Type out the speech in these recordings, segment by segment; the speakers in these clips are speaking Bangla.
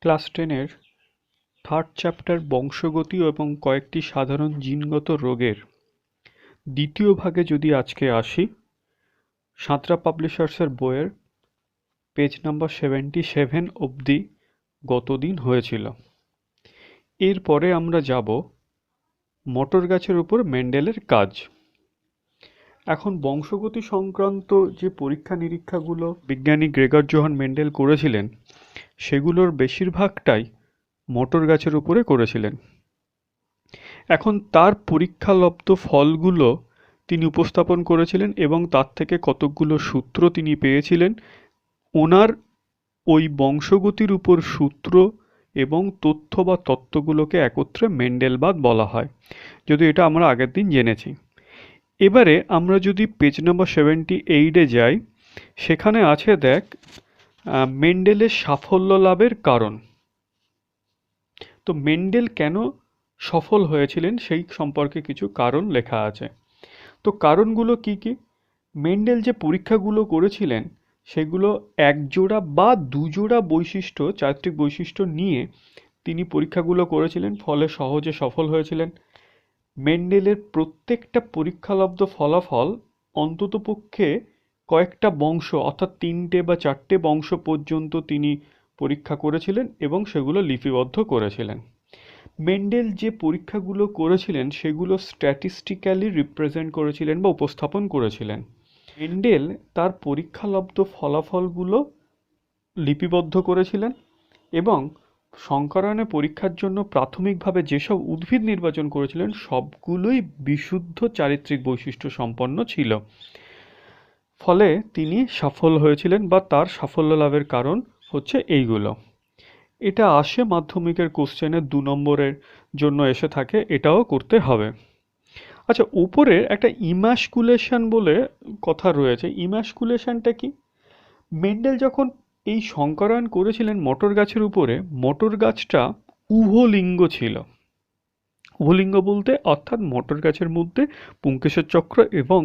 ক্লাস 10-এর থার্ড চ্যাপ্টার বংশগতি এবং কয়েকটি সাধারণ জিনগত রোগের দ্বিতীয় ভাগে যদি আজকে আসি, সাঁতরা পাবলিশার্সের বইয়ের পেজ নাম্বার 77 অবধি গতদিন হয়েছিল। এরপরে আমরা যাব মটর গাছের উপর মেন্ডেলের কাজ। এখন বংশগতি সংক্রান্ত যে পরীক্ষা নিরীক্ষাগুলো বিজ্ঞানী গ্রেগর জোহান মেন্ডেল করেছিলেন, সেগুলোর বেশিরভাগটাই মটর গাছের উপরে করেছিলেন। এখন তার পরীক্ষালব্ধ ফলগুলো তিনি উপস্থাপন করেছিলেন এবং তার থেকে কতকগুলো সূত্র তিনি পেয়েছিলেন। ওনার ওই বংশগতির উপর সূত্র এবং তথ্য বা তত্ত্বগুলোকে একত্রে মেন্ডেলবাদ বলা হয়, যদি এটা আমরা আগের দিন জেনেছি। এবারে আমরা যদি পেজ নাম্বার 78-এ যাই, সেখানে আছে দেখ মেন্ডেলের সাফল্য লাভের কারণ। তো মেন্ডেল কেন সফল হয়েছিলেন সেই সম্পর্কে কিছু কারণ লেখা আছে। তো কারণগুলো কি কি? মেন্ডেল যে পরীক্ষাগুলো করেছিলেন সেগুলো একজোড়া বা দুজোড়া বৈশিষ্ট্য, চারিত্রিক বৈশিষ্ট্য নিয়ে তিনি পরীক্ষাগুলো করেছিলেন, ফলে সহজে সফল হয়েছিলেন। মেন্ডেলের প্রত্যেকটা পরীক্ষালব্ধ ফলাফল অন্ততপক্ষে কয়েকটা বংশ, অর্থাৎ 3টে বা 4টে বংশ পর্যন্ত তিনি পরীক্ষা করেছিলেন এবং সেগুলো লিপিবদ্ধ করেছিলেন। মেন্ডেল যে পরীক্ষাগুলো করেছিলেন সেগুলো স্ট্যাটিস্টিক্যালি রিপ্রেজেন্ট করেছিলেন বা উপস্থাপন করেছিলেন। মেন্ডেল তার পরীক্ষালব্ধ ফলাফলগুলো লিপিবদ্ধ করেছিলেন এবং সংকরায়নে পরীক্ষার জন্য প্রাথমিকভাবে যেসব উদ্ভিদ নির্বাচন করেছিলেন সবগুলোই বিশুদ্ধ চারিত্রিক বৈশিষ্ট্য সম্পন্ন ছিল। ফলে তিনি সফল হয়েছিলেন বা তার সাফল্য লাভের কারণ হচ্ছে এইগুলো। এটা আসে মাধ্যমিকের কোশ্চেনে 2 নম্বরের জন্য এসে থাকে, এটাও করতে হবে। আচ্ছা, উপরে একটা ইমাস্কুলেশন বলে কথা রয়েছে। ইমাস্কুলেশনটা কি? মেন্ডেল যখন এই সংকরায়ন করেছিলেন মটর গাছের উপরে, মটর গাছটা উভলিঙ্গ ছিল। উভলিঙ্গ বলতে অর্থাৎ মটর গাছের মধ্যে পুংকেশর চক্র এবং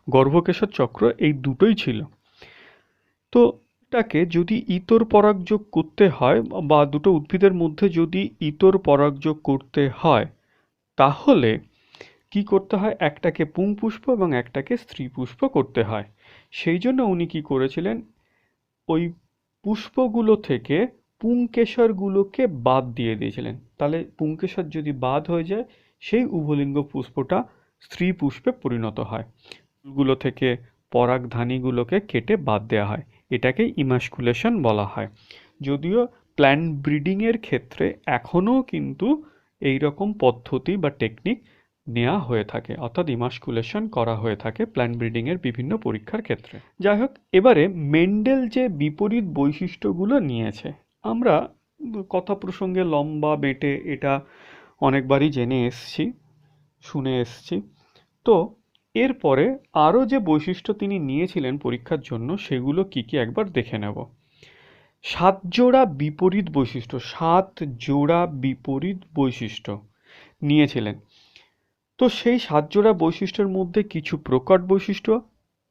গর্ভকেশর চক্র এই দুটোই ছিল। তো এটাকে যদি ইতর পরাগযোগ করতে হয় বা দুটো উদ্ভিদের মধ্যে যদি ইতর পরাগযোগ করতে হয়, তাহলে কি করতে হয়? একটাকে পুংপুষ্প এবং একটাকে স্ত্রী পুষ্প করতে হয়। সেই জন্য উনি কি করেছিলেন, ওই পুষ্পগুলো থেকে পুংকেশরগুলোকে বাদ দিয়ে দিয়েছিলেন। তাহলে পুংকেশর যদি বাদ হয়ে যায়, সেই উভলিঙ্গ পুষ্পটা স্ত্রী পুষ্পে পরিণত হয়। ফুলগুলো থেকে পরাগধানীগুলোকে কেটে বাদ দেওয়া হয়। এটাকে ইমাস্কুলেশন বলা হয়। যদিও প্ল্যান্ট ব্রিডিংয়ের ক্ষেত্রে এখনও কিন্তু এই রকম পদ্ধতি বা টেকনিক নেওয়া হয়ে থাকে, অর্থাৎ ইমাস্কুলেশন করা হয়ে থাকে প্ল্যান্ট ব্রিডিংয়ের বিভিন্ন পরীক্ষার ক্ষেত্রে। যাই হোক, এবারে মেন্ডেল যে বিপরীত বৈশিষ্ট্যগুলো নিয়েছে, আমরা কথা প্রসঙ্গে লম্বা বেটে এটা অনেকবারই জেনে এসছি, শুনে এসছি। তো এরপরে আরও যে বৈশিষ্ট্য তিনি নিয়েছিলেন পরীক্ষার জন্য সেগুলো কি কি একবার দেখে নেব। 7 জোড়া বিপরীত বৈশিষ্ট্য, 7 জোড়া বিপরীত বৈশিষ্ট্য নিয়েছিলেন। তো সেই 7 জোড়া বৈশিষ্ট্যের মধ্যে কিছু প্রকট বৈশিষ্ট্য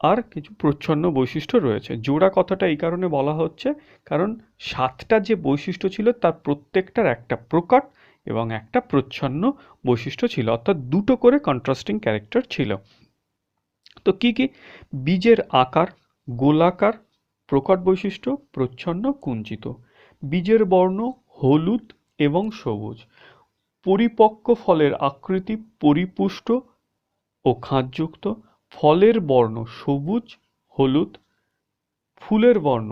আর কিছু প্রচ্ছন্ন বৈশিষ্ট্য রয়েছে। জোড়া কথাটা এই কারণে বলা হচ্ছে কারণ 7টা যে বৈশিষ্ট্য ছিল তার প্রত্যেকটার একটা প্রকট এবং একটা প্রচ্ছন্ন বৈশিষ্ট্য ছিল, অর্থাৎ দুটো করে কন্ট্রাস্টিং ক্যারেক্টার ছিল। তো কি কি? বীজের আকার গোলাকার, প্রকট বৈশিষ্ট্য, প্রচ্ছন্ন কুঞ্চিত। বীজের বর্ণ হলুদ এবং সবুজ। পরিপক্ক ফলের আকৃতি পরিপুষ্ট ও খাঁজযুক্ত। ফলের বর্ণ সবুজ হলুদ। ফুলের বর্ণ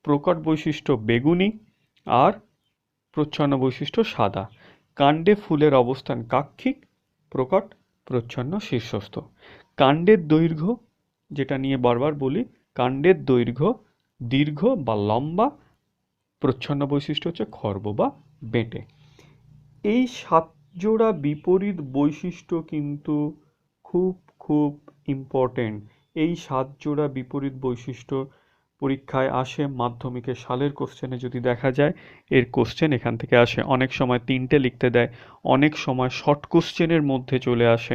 প্রকট বৈশিষ্ট্য বেগুনি আর প্রচ্ছন্ন বৈশিষ্ট্য সাদা। কাণ্ডে ফুলের অবস্থান কাক্ষিক, প্রকট প্রচ্ছন্ন শীর্ষস্থ। কাণ্ডের দৈর্ঘ্য, যেটা নিয়ে বারবার বলি, কাণ্ডের দৈর্ঘ্য দীর্ঘ বা লম্বা, প্রচ্ছন্ন বৈশিষ্ট্য হচ্ছে খর্ব বা বেঁটে। এই 7 জোড়া বিপরীত বৈশিষ্ট্য কিন্তু খুব খুব ইম্পর্টেন্ট। এই 7 জোড়া বিপরীত বৈশিষ্ট্য পরীক্ষায় আসে মাধ্যমিকের সালের কোশ্চেনে। যদি দেখা যায় এর কোশ্চেন এখান থেকে আসে, অনেক সময় 3টে লিখতে দেয়, অনেক সময় শর্ট কোশ্চেনের মধ্যে চলে আসে।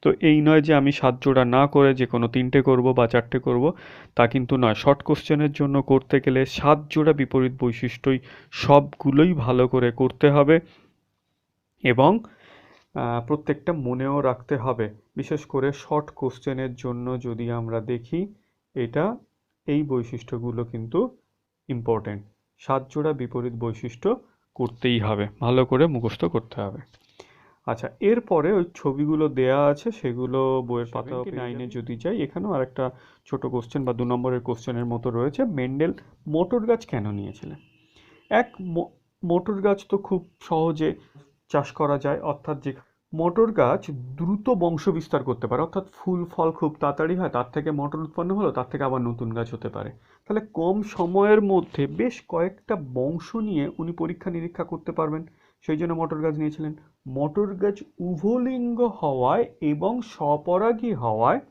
তো এই নয় যে আমি 7 জোড়া না করে যে কোনো 3টে করব বা 4টে করব, তা কিন্তু নয়। শর্ট কোশ্চেনের জন্য করতে গেলে 7 জোড়া বিপরীত বৈশিষ্ট্যই সবগুলোই ভালো করে করতে হবে এবং প্রত্যেকটা মনেও রাখতে হবে। বিশেষ করে শর্ট কোশ্চেনের জন্য যদি আমরা দেখি, এই বৈশিষ্ট্যগুলো কিন্তু ইম্পর্টেন্ট। 7 জোড়া বিপরীত বৈশিষ্ট্য করতেই হবে, ভালো করে মুখস্থ করতে হবে। আচ্ছা, এরপরে ওই ছবিগুলো দেয়া আছে, সেগুলো বইয়ের পাতা 79-এ যদি যাই, এখানেও আরেকটা ছোট কোশ্চেন বা 2 নম্বরের কোশ্চেনের মতো রয়েছে। মেন্ডেল মোটর গাছ কেন নিয়েছিলেন? এক, মোটর গাছ তো খুব সহজে চাষ করা যায়, অর্থাৎ যে মোটর গাছ দ্রুত বংশ বিস্তার করতে পারে, অর্থাৎ ফুল ফল খুব তাড়াতাড়ি হয়, তার থেকে মটর উৎপন্ন হলো, তার থেকে আবার নতুন গাছ হতে পারে। তাহলে কম সময়ের মধ্যে বেশ কয়েকটা বংশ নিয়ে উনি পরীক্ষা নিরীক্ষা করতে পারবেন, সেই জন্য মটর গাছ নিয়েছিলেন। মটর গাছ উভলিঙ্গ হওয়ায় এবং স্বপরাগী হওয়ায়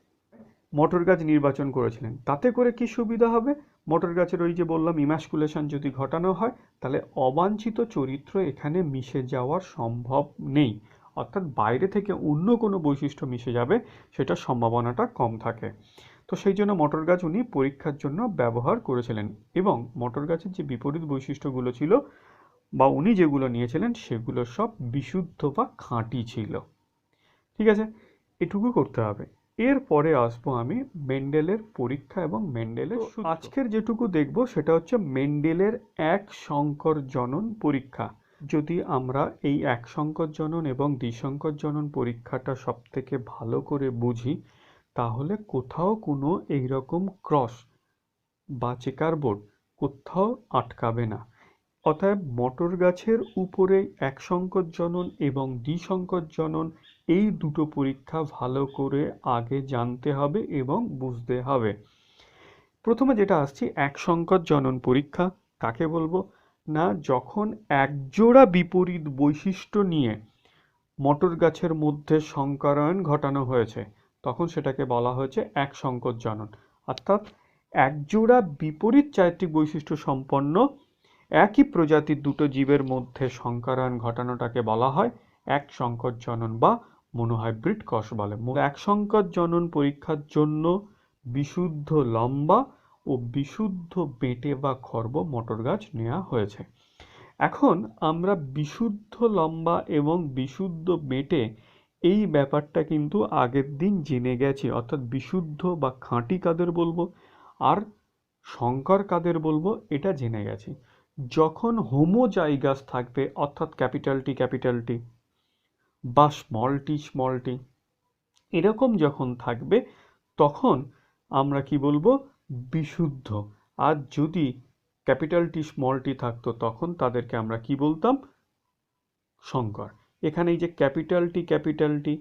মটর গাছ নির্বাচন করেছিলেন। তাতে করে কি সুবিধা হবে? মটর গাছের ওই যে বললাম ইমাস্কুলেশন যদি ঘটানো হয়, তাহলে অবাঞ্ছিত চরিত্র এখানে মিশে যাওয়ার সম্ভব নেই, অর্থাৎ বাইরে থেকে অন্য কোনো বৈশিষ্ট্য মিশে যাবে, সেটার সম্ভাবনাটা কম থাকে। তো সেই জন্য মটর গাছ উনি পরীক্ষার জন্য ব্যবহার করেছিলেন। এবং মটর গাছের যে বিপরীত বৈশিষ্ট্যগুলো ছিল বা উনি যেগুলো নিয়েছিলেন, সেগুলো সব বিশুদ্ধ বা খাঁটি ছিল। ঠিক আছে, এটুকু করতে হবে। এরপরে আসবো আমি মেন্ডেলের পরীক্ষা এবং মেন্ডেলের সূত্র। আজকের যেটুকু দেখব সেটা হচ্ছে মেন্ডেলের এক সংকর জনন পরীক্ষা। যদি আমরা এই এক সংকর জনন এবং দ্বিসংকর জনন পরীক্ষাটা সব থেকে ভালো করে বুঝি, তাহলে কোথাও কোনো এইরকম ক্রস বা চেকার বোর্ড কোথাও আটকাবে না। অতএব মটর গাছের উপরে এক সংকর জনন এবং দ্বিসংকর জনন, এই দুটো পরীক্ষা ভালো করে আগে জানতে হবে এবং বুঝতে হবে। প্রথমে যেটা আসছি, এক সংকর জনন পরীক্ষা কাকে বলবো না, যখন একজোড়া বিপরীত বৈশিষ্ট্য নিয়ে মটর গাছের মধ্যে সংকরায়ন ঘটানো হয়েছে, তখন সেটাকে বলা হয়েছে এক সংকর জনন। অর্থাৎ একজোড়া বিপরীত চারিত্রিক বৈশিষ্ট্য সম্পন্ন একই প্রজাতির দুটো জীবের মধ্যে সংকরায়ন ঘটানোটাকে বলা হয় এক সংকর জনন বা মনোহাইব্রিড ক্রস বলে। এক সংকর জনন পরীক্ষার জন্য বিশুদ্ধ লম্বা ও বিশুদ্ধ বেঁটে বা খর্ব মটর গাছ নেওয়া হয়েছে। এখন আমরা বিশুদ্ধ লম্বা এবং বিশুদ্ধ বেঁটে এই ব্যাপারটা কিন্তু আগের দিন জেনে গেছি, অর্থাৎ বিশুদ্ধ বা খাঁটি কাদের বলবো আর সংকর কাদের বলবো এটা জেনে গেছি। যখন হোমোজাইগাস থাকবে, অর্থাৎ ক্যাপিটাল টি বা স্মল টি এরকম যখন থাকবে, তখন আমরা কি বলবো? বিশুদ্ধ। আর যদি ক্যাপিটাল টি স্মল টি থাকতো, তখন তাদেরকে আমরা কি বলতাম? সংকর। এখানে এই যে ক্যাপিটাল টি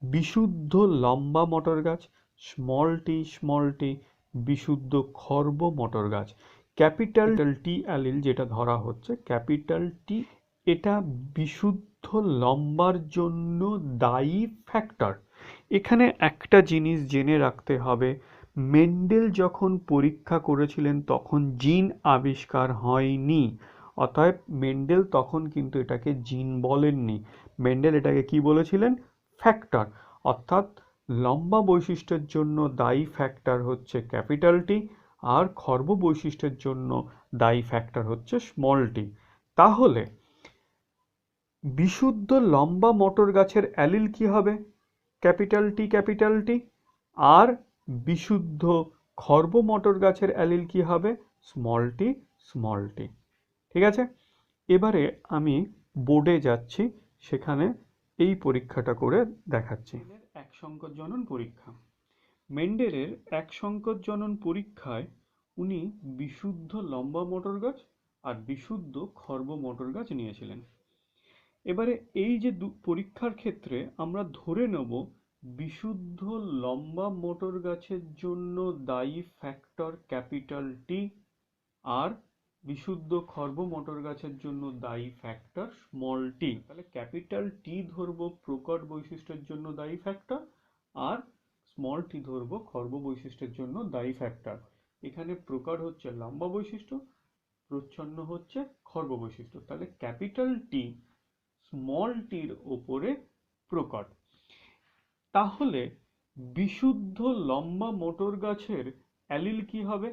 বিশুদ্ধ লম্বা মটর গাছ, স্মল টি বিশুদ্ধ খর্ব মটর গাছ। ক্যাপিটাল টি অ্যালিল যেটা ধরা হচ্ছে, ক্যাপিটাল টি, এটা বিশুদ্ধ লম্বার জন্য দায়ী ফ্যাক্টর। এখানে একটা জিনিস জেনে রাখতে হবে, মেন্ডেল যখন পরীক্ষা করেছিলেন তখন জিন আবিষ্কার হয়নি, অতএব মেন্ডেল তখন কিন্তু এটাকে জিন বলেননি। মেন্ডেল এটাকে কি বলেছিলেন? ফ্যাক্টর। অর্থাৎ লম্বা বৈশিষ্ট্যের জন্য দায়ী ফ্যাক্টর হচ্ছে ক্যাপিটাল টি, আর খর্ব বৈশিষ্ট্যের জন্য দায়ী ফ্যাক্টর হচ্ছে স্মল টি। তাহলে বিশুদ্ধ লম্বা মটর গাছের অ্যালিল কি হবে? Capital T. আর বিশুদ্ধ খর্ব মটর গাছের অ্যালিল কি হবে? Small tea. ঠিক আছে, এবারে আমি বোর্ডে যাচ্ছি, সেখানে এই পরীক্ষাটা করে দেখাচ্ছি। এক সংকর জনন পরীক্ষা। মেন্ডেলের এক সংকর জনন পরীক্ষায় উনি বিশুদ্ধ লম্বা মটর গাছ আর বিশুদ্ধ খর্ব মটর গাছ নিয়েছিলেন। এবারে এই যে পরীক্ষার ক্ষেত্রে আমরা ধরে নেব বিশুদ্ধ লম্বা মটর গাছের জন্য দায়ী ফ্যাক্টর ক্যাপিটাল টি, আর বিশুদ্ধ খর্ব মটর গাছের জন্য দায়ী ফ্যাক্টর স্মল টি। তাহলে ক্যাপিটাল টি ধরবো প্রকট বৈশিষ্ট্যের জন্য দায়ী ফ্যাক্টর, আর স্মল টি ধরবো খর্ব বৈশিষ্ট্যের জন্য দায়ী ফ্যাক্টর। এখানে প্রকট হচ্ছে লম্বা বৈশিষ্ট্য, প্রচ্ছন্ন হচ্ছে খর্ব বৈশিষ্ট্য। তাহলে ক্যাপিটাল টি স্মল টির ওপরে প্রকট। তাহলে বিশুদ্ধ লম্বা মোটর গাছের অ্যালিল কি হবে?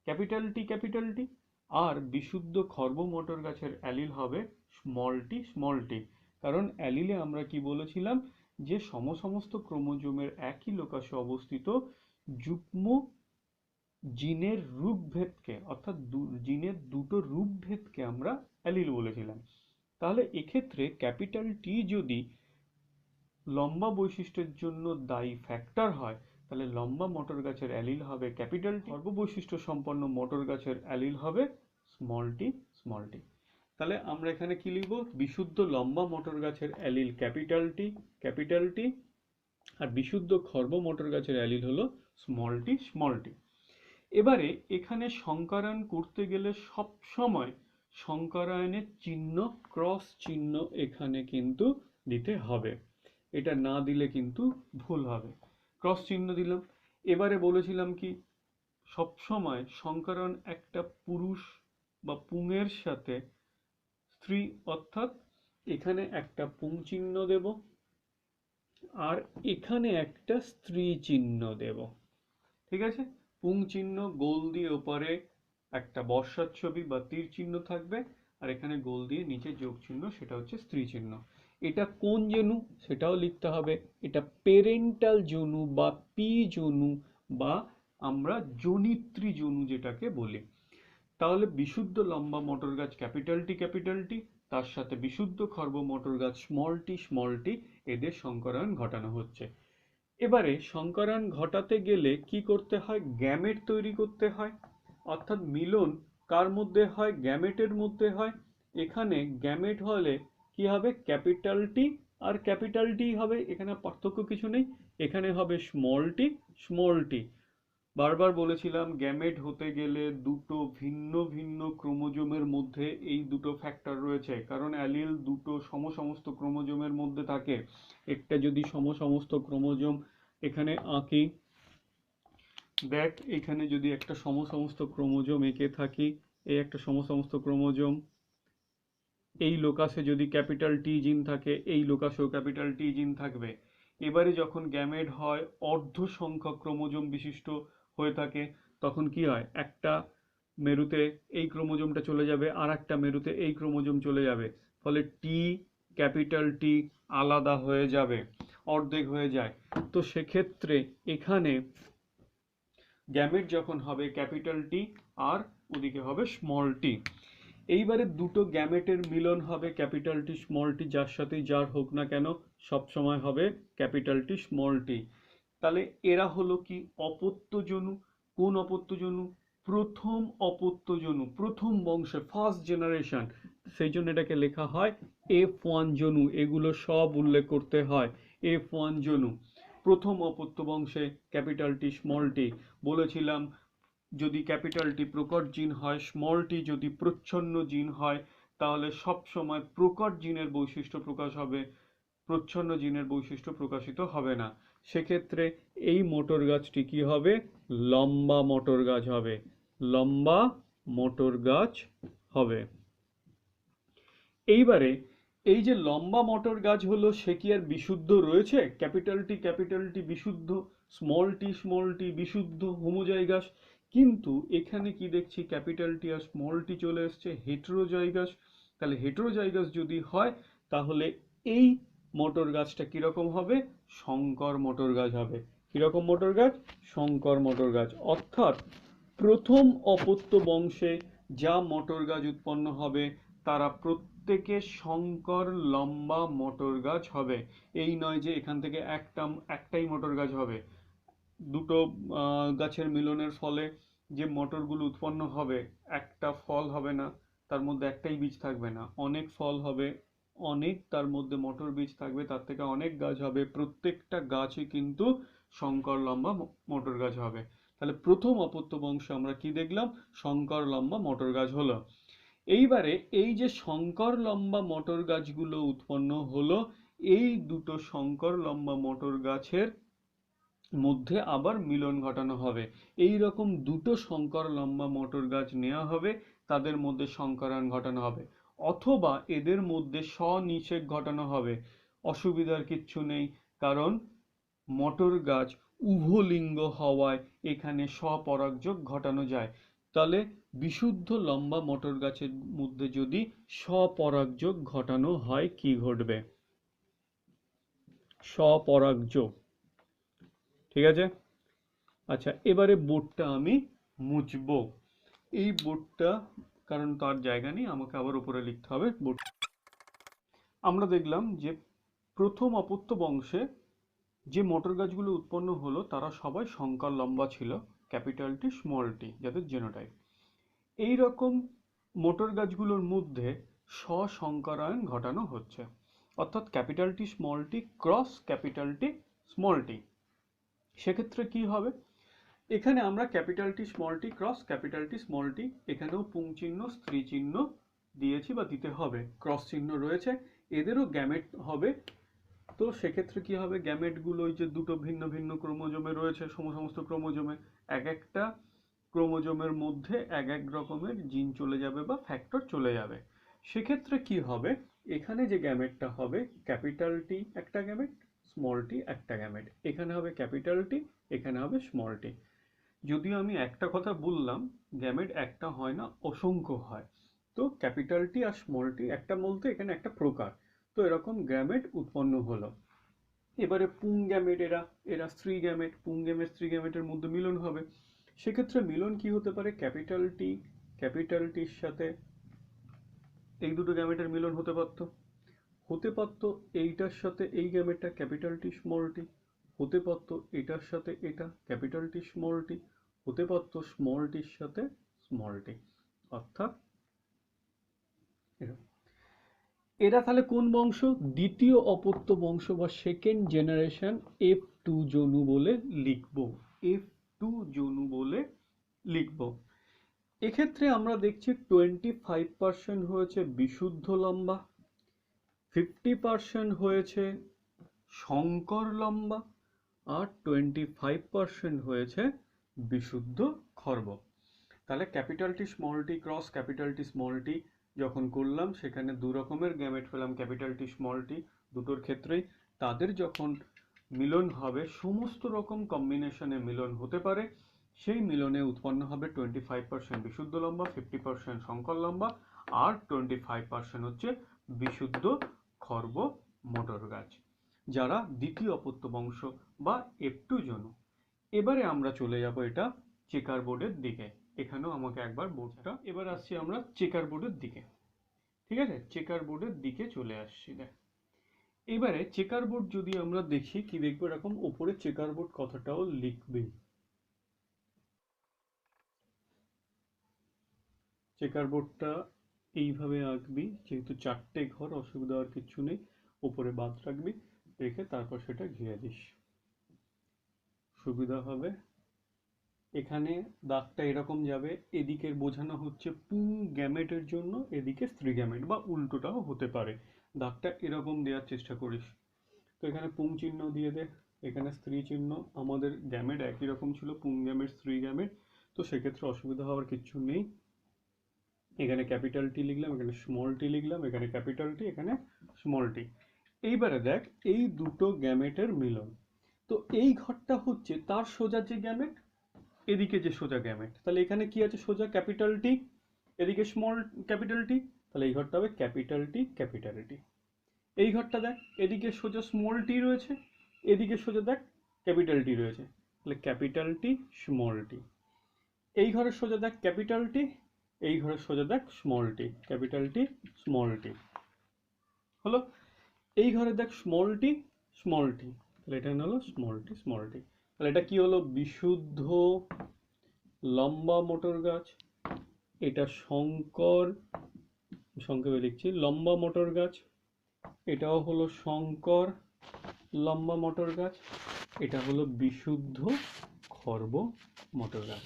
Capital T. আর বিশুদ্ধ খর্ব মোটর গাছের অ্যালিল হবে স্মল টি। কারণ অ্যালিলে আমরা কি বলেছিলাম, যে সমস্ত ক্রোমোজোমের একই লোকাসে অবস্থিত যুগ্ম জিনের রূপভেদকে, অর্থাৎ জিনের দুটো রূপভেদকে আমরা অ্যালিল বলেছিলাম। তাহলে এক্ষেত্রে ক্যাপিটাল টি যদি লম্বা বৈশিষ্ট্যের জন্য দায়ী ফ্যাক্টর হয়, তাহলে লম্বা মোটর গাছের অ্যালিল হবে ক্যাপিটাল টি, সর্ববৈশিষ্ট্য সম্পন্ন মোটর গাছের অ্যালিল হবে স্মল টি। তাহলে আমরা এখানে কি লিখব? বিশুদ্ধ লম্বা মোটর গাছের অ্যালিল ক্যাপিটাল টি, আর বিশুদ্ধ খর্ব মোটর গাছের অ্যালিল হলো স্মল টি। এবারে এখানে সংকারায়ন করতে গেলে সব সময় সংকারায়নের চিহ্ন, ক্রস চিহ্ন এখানে কিন্তু দিতে হবে। এটা না দিলে কিন্তু ভুল হবে। ক্রস চিহ্ন দিলাম। এবারে বলেছিলাম কি, সব সময় সংকারায়ন একটা পুরুষ বা পুংয়ের সাথে স্ত্রী, অর্থাৎ এখানে একটা পুং চিহ্ন দেব আর এখানে একটা স্ত্রী চিহ্ন দেব। ঠিক আছে? পুং চিহ্ন গোল দিয়ে ওপরে একটা বর্ষার ছবি বা তীর চিহ্ন থাকবে, আর এখানে গোল দিয়ে নিচে যোগ চিহ্ন, সেটা হচ্ছে স্ত্রী চিহ্ন। এটা কোন জনু সেটাও লিখতে হবে। এটা পেরেন্টাল জনু বা পি জনু, বা আমরা জনিত্রী জনু যেটাকে বলি। তাহলে বিশুদ্ধ লম্বা মোটর গাছ ক্যাপিটাল টি, তার সাথে বিশুদ্ধ খর্ব মোটর গাছ স্মল টি, এদের সংকরায়ন ঘটানো হচ্ছে। এবারে সংকরায়ন ঘটাতে গেলে কি করতে হয়? গ্যামেট তৈরি করতে হয়। অর্থাৎ মিলন কার মধ্যে হয়? গ্যামেটের মধ্যে হয়। এখানে গ্যামেট হলে কি হবে? ক্যাপিটাল টি আর ক্যাপিটাল টি হবে, এখানে পার্থক্য কিছু নেই। এখানে হবে স্মল টি। বারবার বলেছিলাম, গ্যামেট হতে গেলে দুটো ভিন্ন ভিন্ন ক্রোমোজোমের মধ্যে এই দুটো ফ্যাক্টর রয়েছে, কারণ অ্যালিল দুটো সমস্ত ক্রোমোজোমের মধ্যে থাকে। একটা যদি সমস্ত ক্রোমোজোম এখানে আঁকি, দেখ এখানে যদি একটা সমস্ত ক্রোমোজোম এঁকে থাকি, এই একটা সমস্ত ক্রোমোজোম, এই লোকাসে যদি ক্যাপিটাল টি জিন থাকে, এই লোকাসেও ক্যাপিটাল টি জিন থাকবে। এবারে যখন গ্যামেট হয় অর্ধ সংখ্যক ক্রোমোজোম বিশিষ্ট হয়ে থাকে, তখন কি হয়? একটা মেরুতে এই ক্রোমোজোমটা চলে যাবে, আর একটা মেরুতে এই ক্রোমোজোম চলে যাবে, ফলে টি, ক্যাপিটাল টি আলাদা হয়ে যাবে, অর্ধেক হয়ে যায়। তো সেক্ষেত্রে এখানে গ্যামেট যখন হবে ক্যাপিটাল টি, আর ওদিকে হবে স্মল টি। এইবারে দুটো গ্যামেটের মিলন হবে ক্যাপিটাল টি স্মল টি, যার সাথেই যার হোক না কেন সব সময় হবে ক্যাপিটাল টি স্মল টি। তাহলে এরা হলো কি? অপত্য জনু। কোন অপত্য জনু? প্রথম অপত্য জনু, প্রথম বংশে, ফার্স্ট জেনারেশন। সেই জন্য এটাকে লেখা হয় F1 জনু। এগুলো সব উল্লেখ করতে হয়। F1 জনু, প্রথম অপত্য বংশে ক্যাপিটাল টি স্মল টি। বলেছিলাম, যদি ক্যাপিটাল টি প্রকট জিন হয়, স্মল টি যদি প্রচ্ছন্ন জিন হয়, তাহলে সব সময় প্রকট জিনের বৈশিষ্ট্য প্রকাশ হবে, প্রচ্ছন্ন জিনের বৈশিষ্ট্য প্রকাশিত হবে না। সেক্ষেত্রে এই মোটর গাছটি কি হবে? লম্বা মোটর গাছ হবে। লম্বা মোটর গাছ হবে। এইবারে এই যে লম্বা মোটর গাছ হলো, সে কি আর বিশুদ্ধ রয়েছে? ক্যাপিটাল টি বিশুদ্ধ, স্মল টি বিশুদ্ধ, হোমোজাইগাস। কিন্তু এখানে কি দেখছি? ক্যাপিটাল টি আর স্মল টি চলে এসছে হেটেরোজাইগাস। তাহলে হেটেরোজাইগাস যদি হয়, তাহলে এই মোটর গাছটা কিরকম হবে? সংকর মোটর গাছ হবে। কিরকম মোটর গাছ? সংকর মোটর গাছ। অর্থাৎ প্রথম অপত্য বংশে যা মোটর গাছ উৎপন্ন হবে, তারা প্রত্যেকে সংকর লম্বা মোটর গাছ হবে। এই নয় যে এখান থেকে একটাই মোটর গাছ হবে। দুটো গাছের মিলনের ফলে যে মোটরগুলো উৎপন্ন হবে, একটা ফল হবে না, তার মধ্যে একটাই বীজ থাকবে না, অনেক ফল হবে, অনেক তার মধ্যে মোটর বীজ থাকবে, তার থেকে অনেক গাছ হবে, প্রত্যেকটা গাছই কিন্তু সংকর লম্বা মোটর গাছ হবে। তাহলে প্রথম অপত্য বংশে আমরা কি দেখলাম? সংকর লম্বা মোটর গাছ হলো। এইবারে এই যে সংকর লম্বা মোটর গাছগুলো উৎপন্ন হলো, এই দুটো সংকর লম্বা মোটর গাছের মধ্যে আবার মিলন ঘটানো হবে। এই রকম দুটো সংকর লম্বা মোটর গাছ নেওয়া হবে, তাদের মধ্যে সংকরায়ন ঘটানো হবে, অথবা এদের মধ্যে স্বনিষেক ঘটানো হবে। অসুবিধার কিচ্ছু নেই, কারণ মটর গাছ উভলিঙ্গ হওয়ায় এখানে স্বপরাগযোগ ঘটানো যায়। তাহলে বিশুদ্ধ লম্বা মটর গাছের মধ্যে যদি স্বপরাগযোগ ঘটানো হয় কি ঘটবে? স্বপরাগযোগ। ঠিক আছে। আচ্ছা, এবারে বোর্ডটা আমি মুছবো। এই বোর্ডটা, কারণ তার জায়গা নেই, আমাকে আবার উপরে লিখতে হবে বোর্ড। আমরা দেখলাম যে প্রথম অপত্য বংশে যে মটর গাছগুলো উৎপন্ন হলো তারা সবাই সংকর লম্বা ছিল, ক্যাপিটাল টি স্মল টি, যাদের জেনোটাইপ। এই রকম মটর গাছগুলোর মধ্যে স্বসংকরায়ন ঘটানো হচ্ছে, অর্থাৎ capital T small T cross capital T small T. সেক্ষেত্রে কি হবে? এখানে আমরা capital T small T cross capital T small T, এখানেও পুং চিহ্ন স্ত্রী চিহ্ন দিয়েছি বা দিতে হবে, ক্রস চিহ্ন রয়েছে, এদেরও গ্যামেট হবে। তো সেক্ষেত্রে কি হবে? গ্যামেটগুলো ওই যে দুটো ভিন্ন ভিন্ন ক্রোমোজোমে রয়েছে, সমস্ত ক্রোমোজোমে এক একটা ক্রোমোজোমের মধ্যে এক এক রকমের জিন চলে যাবে বা ফ্যাক্টর চলে যাবে। সেক্ষেত্রে কি হবে? এখানে যে গ্যামেটটা হবে ক্যাপিটাল টি একটা গ্যামেট, স্মল টি একটা গ্যামেট, এখানে হবে ক্যাপিটাল টি, এখানে হবে স্মল টি। যদিও আমি একটা কথা বললাম, গ্যামেট একটা হয় না, অসংখ্য হয়। তো ক্যাপিটাল টি আর স্মল টি একটা বলতে এখানে একটা প্রকার। তো এরকম গ্যামেট উৎপন্ন হলো। এবারে পুং গ্যামেট, এরা এরা স্ত্রী গ্যামেট, পুং গ্যামেট স্ত্রী গ্যামেটের মধ্যে মিলন হবে। সেক্ষেত্রে মিলন কি হতে পারে? ক্যাপিটাল টির সাথে এই দুটো গ্যামেটের মিলন হতে পারতো এইটার সাথে এই গ্যামেটটা ক্যাপিটাল টি স্মল টি, হতে পারতো এটার সাথে এটা ক্যাপিটাল টি স্মল টি, হতে পারতো স্মল টির সাথে স্মল টি, অর্থাৎ এরা তাহলে কোন বংশ? দ্বিতীয় অপত্য বংশ বা সেকেন্ড জেনারেশন F2 জনু বলে লিখবো, F2 জনু বলে লিখবো। এক্ষেত্রে আমরা দেখছি 25% হয়েছে বিশুদ্ধ লম্বা, 50% হয়েছে সংকর লম্বা, আর 25% হয়েছে বিশুদ্ধ খর্ব। তাহলে capital T small T cross capital T small T যখন করলাম, সেখানে দু রকমের গ্যামেট পেলাম, ক্যাপিটাল টি স্মল টি, দুটোর ক্ষেত্রেই তাদের যখন মিলন হবে, সমস্ত রকম কম্বিনেশনে মিলন হতে পারে, সেই মিলনে উৎপন্ন হবে 25% বিশুদ্ধ লম্বা, 50% সংকর লম্বা, আর 25% হচ্ছে বিশুদ্ধ খর্ব মটর গাছ, যারা দ্বিতীয় অপত্য বংশ বা F2 জনু। এবারে আমরা চলে যাব এটা চেকার বোর্ডের দিকে। এখানেও আমাকে একবার বোর্ডটা, এবার আসছি আমরা চেকার বোর্ডের দিকে। ঠিক আছে, চেকার বোর্ডের দিকে চলে আসছি। দেখ, এবারে চেকার বোর্ড যদি আমরা দেখি, কি দেখবো? এরকম ওপরে চেকার বোর্ড কথাটাও লিখবে। চেকার বোর্ডটা এইভাবে আঁকবি, যেহেতু চারটে ঘর, অসুবিধা আর কিছু নেই, ওপরে বাদ রাখবি, রেখে তারপর সেটা ঘিরে দিস, সুবিধা হবে। এখানে দাগটা এরকম যাবে, এদিকের বোঝানো হচ্ছে পুং গ্যামেটের জন্য, এদিকে স্ত্রী গ্যামেট, বা উল্টোটাও হতে পারে। দাগটা এরকম দেওয়ার চেষ্টা করিস। তো এখানে পুং চিহ্ন দিয়ে দে, এখানে স্ত্রী চিহ্ন। আমাদের গ্যামেট একই রকম ছিল, পুং গ্যামেট স্ত্রী গ্যামেট, তো সেক্ষেত্রে অসুবিধা হওয়ার কিছু নেই। এখানে ক্যাপিটাল টি লিখলাম, এখানে স্মল টি লিখলাম, এখানে ক্যাপিটাল টি, এখানে স্মল টি। এইবারে দেখ, এই দুটো গ্যামেটের মিলন। তো এই ঘরটা হচ্ছে তার সোজা যে গ্যামেট, এদিকে যে সোজা গ্যামেট, তাহলে এখানে কি আছে? সোজা ক্যাপিটাল টি, এদিকে স্মল ক্যাপিটাল টি, তাহলে এই ঘরটা হবে ক্যাপিটাল টি ক্যাপিটাল টি। এই ঘরটা দেখ, এদিকে সোজা স্মল টি রয়েছে, এদিকে সোজা দেখ ক্যাপিটাল টি রয়েছে, তাহলে ক্যাপিটাল টি স্মল টি। এই ঘরের সোজা দেখ ক্যাপিটাল টি, এই ঘরের সোজা দেখ small tea, capital T small টি হলো। এই ঘরে দেখ স্মল টি স্মল টি, তাহলে এটা হলো স্মল টি স্মল টি। তাহলে এটা কি হলো? বিশুদ্ধ লম্বা মটর গাছ। এটা শঙ্কর, সংক্ষেপে লিখছি লম্বা মটর গাছ। এটাও হলো শঙ্কর লম্বা মটর গাছ। এটা হলো বিশুদ্ধ খর্ব মটর গাছ।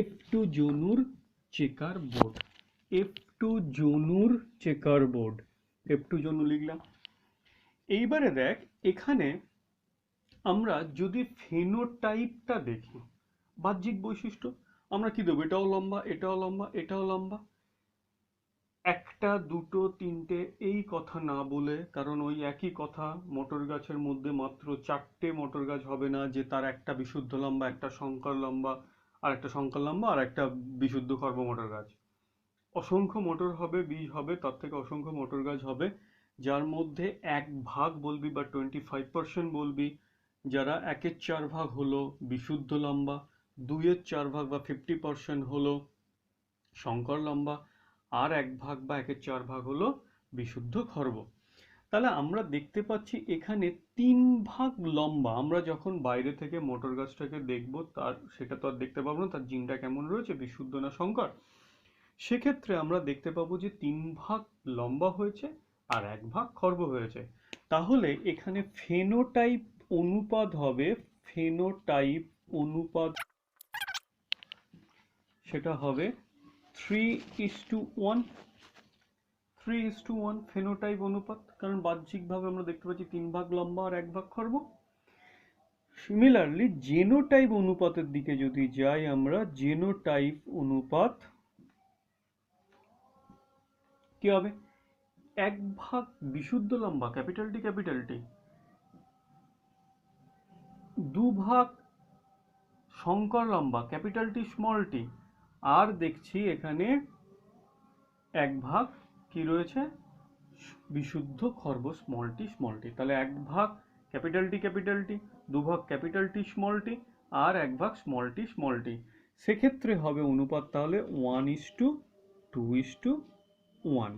F2 জনুর চেকার বোর্ড, F2 জনুর চেকার বোর্ড, F2 জনু লিখলাম। এইবারে দেখ, এখানে আমরা যদি ফেনোটাইপটা দেখি, বাহ্যিক বৈশিষ্ট্য, আমরা কি দেবো? এটাও লম্বা, এটাও লম্বা, এটাও লম্বা। একটা দুটো তিনটে এই কথা না বলে, কারণ ওই একই কথা মোটর গাছের মধ্যে মাত্র চারটে মোটর গাছ হবে না যে তার একটা বিশুদ্ধ লম্বা, একটা শঙ্কর লম্বা, আর একটা শঙ্কর লম্বা, আর একটা বিশুদ্ধ খর্ব মোটর গাছ। অসংখ্য মোটর হবে, বীজ হবে, তার থেকে অসংখ্য মোটর গাছ হবে, যার মধ্যে এক ভাগ বলবি বা 25% বলবি যারা একের চার ভাগ হলো বিশুদ্ধ লম্বা, দুইয়ের চার ভাগ বা 50% হলো শঙ্কর লম্বা, আর এক ভাগ বা একের চার ভাগ হলো বিশুদ্ধ খর্ব। তাহলে আমরা দেখতে পাচ্ছি এখানে তিন ভাগ লম্বা। আমরা যখন বাইরে থেকে মোটর গাছটাকে দেখব, তার সেটা তো আর দেখতে পাবো না তার জিনটা কেমন রয়েছে, বিশুদ্ধ না শঙ্কর। সেক্ষেত্রে আমরা দেখতে পাবো যে তিন ভাগ লম্বা হয়েছে আর এক ভাগ খর্ব হয়েছে। তাহলে এখানে ফেনোটাইপ অনুপাত হবে, ফেনোটাইপ অনুপাত সেটা হবে 3:1। 3:1 ফেনোটাইপ অনুপাত, কারণ বাহ্যিকভাবে আমরা দেখতে পাচ্ছি তিন ভাগ লম্বা আর এক ভাগ খর্ব। সিমিলারলি জেনোটাইপ অনুপাতের দিকে যদি যাই আমরা, জেনোটাইপ অনুপাত কি হবে? এক ভাগ বিশুদ্ধ লম্বা ক্যাপিটাল টি, দু ভাগ শঙ্কর লম্বা ক্যাপিটাল টি স্মল টি, আর দেখছি এখানে এক ভাগ কি রয়েছে, বিশুদ্ধ খর্ব স্মল টি। তাহলে এক ভাগ ক্যাপিটাল টি, দু ভাগ ক্যাপিটাল টি স্মল টি, আর এক ভাগ স্মল টি। সেক্ষেত্রে হবে অনুপাত তাহলে 1:2:1।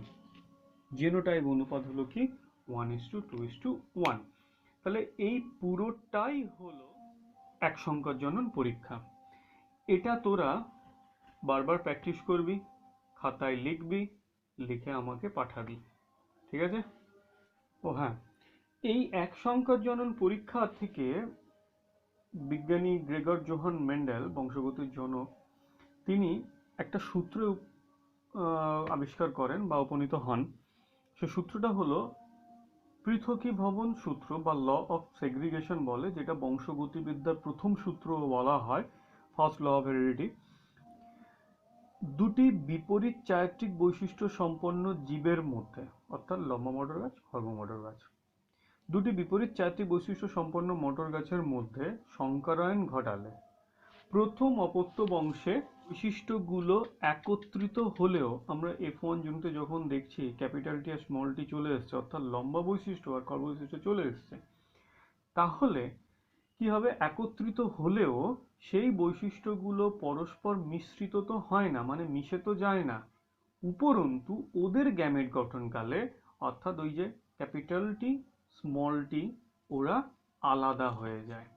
জেনোটাইপ অনুপাত হলো কি 1:2:1। তাহলে এই পুরোটাই হলো এক সংকর জনন পরীক্ষা। এটা তোরা বারবার প্র্যাকটিস করবি, খাতায় লিখবি, লিখে আমাকে পাঠাবি, ঠিক আছে? ও হ্যাঁ, এই এক সংকর জনন পরীক্ষা থেকে বিজ্ঞানী গ্রেগর জোহান মেন্ডেল, বংশগতির জনক, তিনি একটা সূত্র আবিষ্কার করেন বা উপনীত হন। সে সূত্রটা হলো পৃথকীভবন সূত্র বা ল অফ সেগ্রিগেশন বলে, যেটা বংশগতিবিদ্যার প্রথম সূত্র বলা হয়, ফার্স্ট ল অফ হেরিডিটি। দুটি বিপরীত চারিত্রিক বৈশিষ্ট্য সম্পন্ন জীবের মধ্যে, অর্থাৎ লম্বা মোটর গাছ, খর্ব মোটর গাছ, দুটি বিপরীত চারিত্রিক বৈশিষ্ট্য সম্পন্ন মোটর গাছের মধ্যে সংকরায়ন ঘটালে প্রথম অপত্য বংশে বৈশিষ্ট্যগুলো একত্রিত হলেও, আমরা F1 জুনিতে যখন দেখছি ক্যাপিটাল টি আর স্মল টি চলে এসছে, অর্থাৎ লম্বা বৈশিষ্ট্য আর খর্ব বৈশিষ্ট্য চলে এসছে, তাহলে কি হবে, একত্রিত হলেও সেই বৈশিষ্ট্যগুলো পরস্পর মিশ্রিত তো হয় না, মানে মিশে তো যায় না, উপরন্তু ওদের গ্যামেট গঠনকালে, অর্থাৎ ওই যে ক্যাপিটাল টি স্মল টি, ওরা আলাদা হয়ে যায়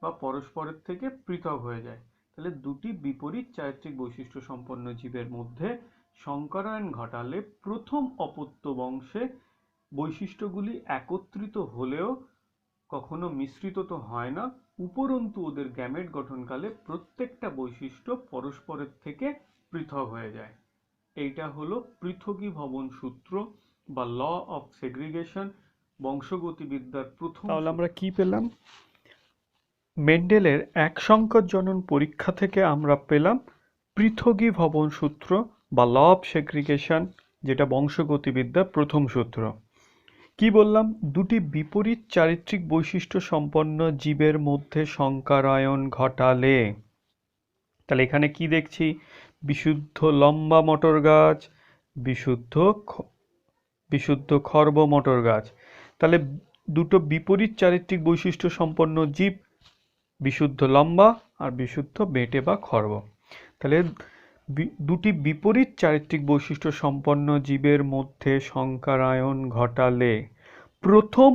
বা পরস্পরের থেকে পৃথক হয়ে যায়। তাহলে দুটি বিপরীত চারিত্রিক বৈশিষ্ট্য সম্পন্ন জীবের মধ্যে সংকরায়ন ঘটালে প্রথম অপত্য বংশে বৈশিষ্ট্যগুলি একত্রিত হলেও কখনো মিশ্রিত তো হয় না, উপরন্তু ওদের গ্যামেট গঠনকালে প্রত্যেকটা বৈশিষ্ট্য পরস্পরের থেকে পৃথক হয়ে যায়। এইটা হলো পৃথকীভবন সূত্র বা ল অফ সেগ্রিগেশন, বংশগতিবিদ্যার প্রথম। তাহলে আমরা কি পেলাম? মেন্ডেলের এক সংকর জনন পরীক্ষা থেকে আমরা পেলাম পৃথকীভবন সূত্র বা ল অফ সেগ্রিগেশন, যেটা বংশগতিবিদ্যার প্রথম সূত্র। কি বললাম? দুটি বিপরীত চারিত্রিক বৈশিষ্ট্য সম্পন্ন জীবের মধ্যে সংকরায়ন ঘটালে। তাহলে এখানে কি দেখছি? বিশুদ্ধ লম্বা মোটর গাছ, বিশুদ্ধ খর্ব মোটর গাছ। তাহলে দুটো বিপরীত চারিত্রিক বৈশিষ্ট্য সম্পন্ন জীব, বিশুদ্ধ লম্বা আর বিশুদ্ধ বেঁটে বা খর্ব। তাহলে দুটি বিপরীত চারিত্রিক বৈশিষ্ট্য সম্পন্ন জীবের মধ্যে সংকরায়ন ঘটালে প্রথম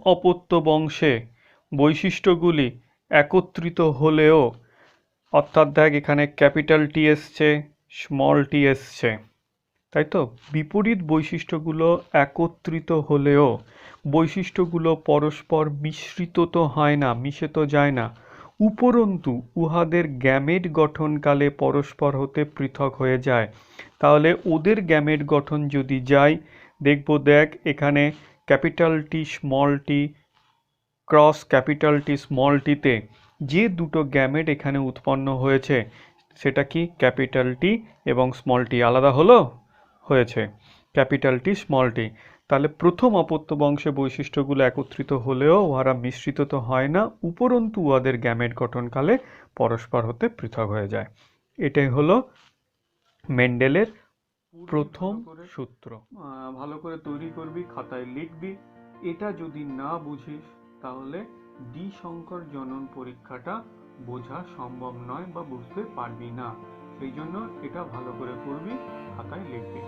অপত্য বংশে বৈশিষ্ট্যগুলি একত্রিত হলেও, অর্থাৎ দেখ এখানে ক্যাপিটাল টি এসছে, স্মল টি এসছে, তাই তো? বিপরীত বৈশিষ্ট্যগুলো একত্রিত হলেও বৈশিষ্ট্যগুলো পরস্পর মিশ্রিত তো হয় না, মিশে তো যায় না, উপরন্তু উহাদের গ্যামেট গঠনকালে পরস্পর হতে পৃথক হয়ে যায়। তাহলে ওদের গ্যামেট গঠন যদি যাই, দেখব দেখ এখানে capital T small T cross capital T small টিতে যে দুটো গ্যামেট এখানে উৎপন্ন হয়েছে সেটা কি ক্যাপিটাল টি এবং স্মল টি আলাদা হলো? হয়েছে, ক্যাপিটাল টি স্মল টি। তাহলে প্রথম অপত্য বংশে বৈশিষ্ট্যগুলো একত্রিত হলেও উহারা মিশ্রিত তো হয় না, উপরন্তু উহাদের গ্যামেট গঠনকালে পরস্পর হতে পৃথক হয়ে যায়। এটাই হলো মেন্ডেলের প্রথম সূত্র। ভালো করে তৈরি করবি, খাতায় লিখবি। এটা যদি না বুঝিস তাহলে দ্বিসংকর জনন পরীক্ষাটা বোঝা সম্ভব নয় বা বুঝতে পারবি না। সেই জন্য এটা ভালো করে করবি, খাতায় লিখবি।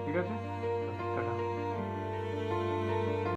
ঠিক আছে? টাটা।